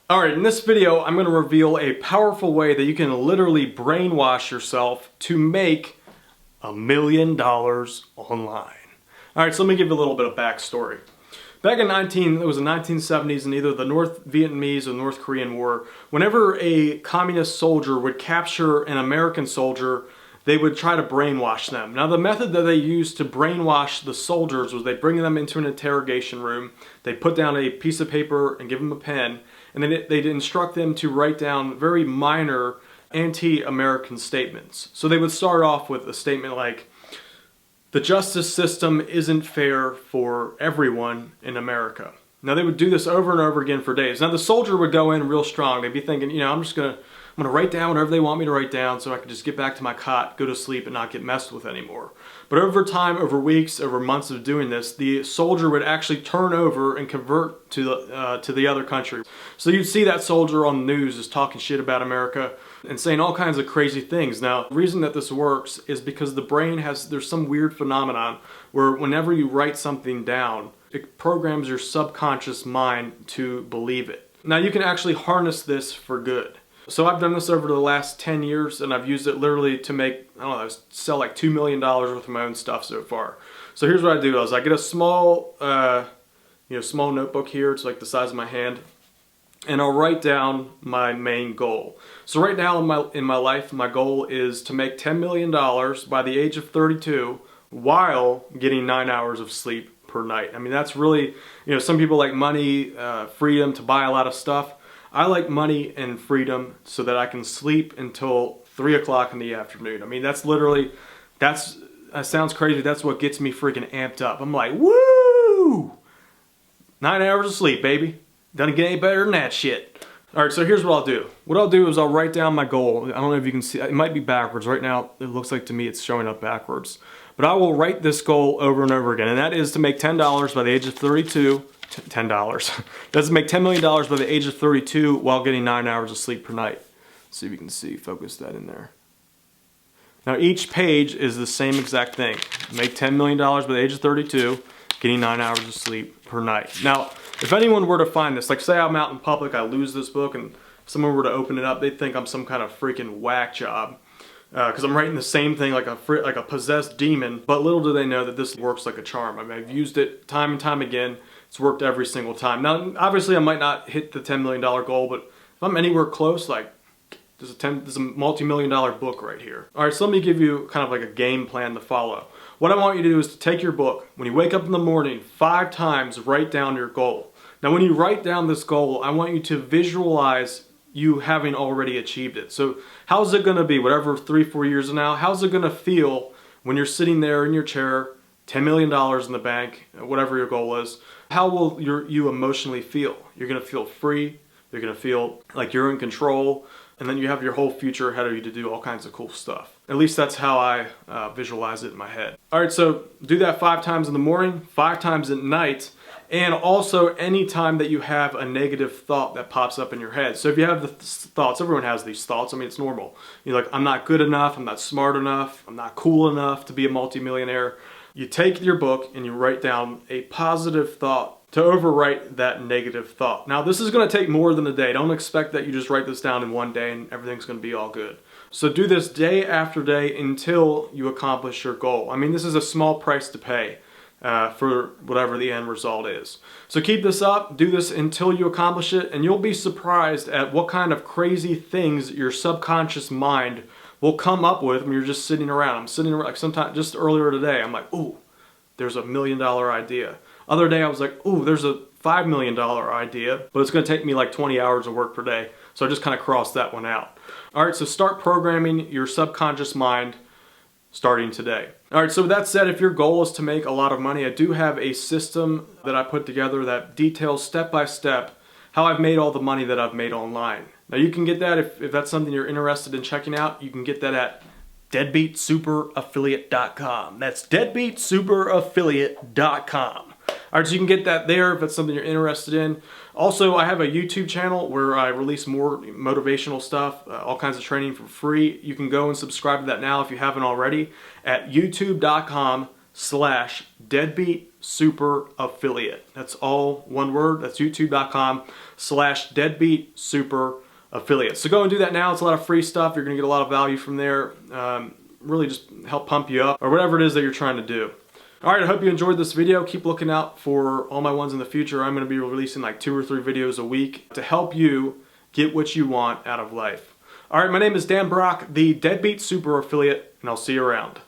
Alright, in this video I'm going to reveal a powerful way that you can literally brainwash yourself to make $1 million online. Alright, so let me give you a little bit of backstory. Back in the 1970s in either the North Vietnamese or North Korean War, whenever a communist soldier would capture an American soldier, they would try to brainwash them. Now the method that they used to brainwash the soldiers was they bring them into an interrogation room, they put down a piece of paper and give them a pen, and then they'd instruct them to write down very minor anti-American statements. So they would start off with a statement like, "The justice system isn't fair for everyone in America." Now they would do this over and over again for days. Now the soldier would go in real strong. They'd be thinking, I'm gonna write down whatever they want me to write down so I can just get back to my cot, go to sleep, and not get messed with anymore. But over time, over weeks, over months of doing this, the soldier would actually turn over and convert to the other country. So you'd see that soldier on the news just talking shit about America and saying all kinds of crazy things. Now, the reason that this works is because the brain there's some weird phenomenon where whenever you write something down, it programs your subconscious mind to believe it. Now, you can actually harness this for good. So I've done this over the last 10 years and I've used it literally to make, sell like $2 million worth of my own stuff so far. So here's what I do. I get a small, small notebook here. It's like the size of my hand. And I'll write down my main goal. So right now in my life, my goal is to make $10 million by the age of 32 while getting 9 hours of sleep per night. I mean, that's really, some people like money, freedom to buy a lot of stuff. I like money and freedom so that I can sleep until 3 o'clock in the afternoon. I mean, that sounds crazy. That's what gets me freaking amped up. I'm like, woo! 9 hours of sleep, baby. Doesn't get any better than that shit. Alright, so here's what I'll do. What I'll do is I'll write down my goal. I don't know if you can see, it might be backwards. Right now, it looks like to me it's showing up backwards. But I will write this goal over and over again, and that is to make $10 by the age of 32. $10. That's to make $10 million by the age of 32 while getting 9 hours of sleep per night. Let's see if you can focus that in there. Now each page is the same exact thing. Make $10 million by the age of 32, getting 9 hours of sleep per night. Now, if anyone were to find this, like say I'm out in public, I lose this book, and if someone were to open it up, they'd think I'm some kind of freaking whack job. Because I'm writing the same thing like a possessed demon, but little do they know that this works like a charm. I mean, I've used it time and time again. It's worked every single time. Now, obviously, I might not hit the $10 million goal, but if I'm anywhere close, like, there's a multi-million-dollar book right here. All right, so let me give you kind of like a game plan to follow. What I want you to do is to take your book. When you wake up in the morning, 5 times write down your goal. Now, when you write down this goal, I want you to visualize you having already achieved it. So how's it going to be, whatever 3-4 years from now, how's it going to feel when you're sitting there in your chair, $10 million in the bank, whatever your goal is? How will you emotionally feel? You're going to feel free, you're going to feel like you're in control, and then you have your whole future ahead of you to do all kinds of cool stuff. At least that's how I visualize it in my head. Alright, so do that 5 times in the morning, 5 times at night, and also any time that you have a negative thought that pops up in your head. So if you have the thoughts, everyone has these thoughts, I mean it's normal. You're like, I'm not good enough, I'm not smart enough, I'm not cool enough to be a multimillionaire. You take your book and you write down a positive thought to overwrite that negative thought. Now this is going to take more than a day. Don't expect that you just write this down in one day and everything's going to be all good. So do this day after day until you accomplish your goal. I mean, this is a small price to pay for whatever the end result is. So keep this up, do this until you accomplish it, and you'll be surprised at what kind of crazy things your subconscious mind will come up with when you're just sitting around. I'm sitting around, like sometime just earlier today, I'm like, ooh, there's $1 million idea. Other day I was like, ooh, there's a $5 million idea, but it's going to take me like 20 hours of work per day. So I just kind of crossed that one out. All right, so start programming your subconscious mind starting today. All right, so with that said, if your goal is to make a lot of money, I do have a system that I put together that details step by step how I've made all the money that I've made online. Now you can get that if that's something you're interested in checking out. You can get that at deadbeatsuperaffiliate.com. That's deadbeatsuperaffiliate.com. Alright, so you can get that there if that's something you're interested in. Also, I have a YouTube channel where I release more motivational stuff, all kinds of training for free. You can go and subscribe to that now if you haven't already at youtube.com youtube.com/deadbeatsuper-affiliate. That's all one word. That's youtube.com/deadbeatsuper-affiliate. So go and do that now. It's a lot of free stuff. You're going to get a lot of value from there. Really just help pump you up or whatever it is that you're trying to do. Alright, I hope you enjoyed this video. Keep looking out for all my ones in the future. I'm going to be releasing like 2 or 3 videos a week to help you get what you want out of life. Alright, my name is Dan Brock, the Deadbeat Super Affiliate, and I'll see you around.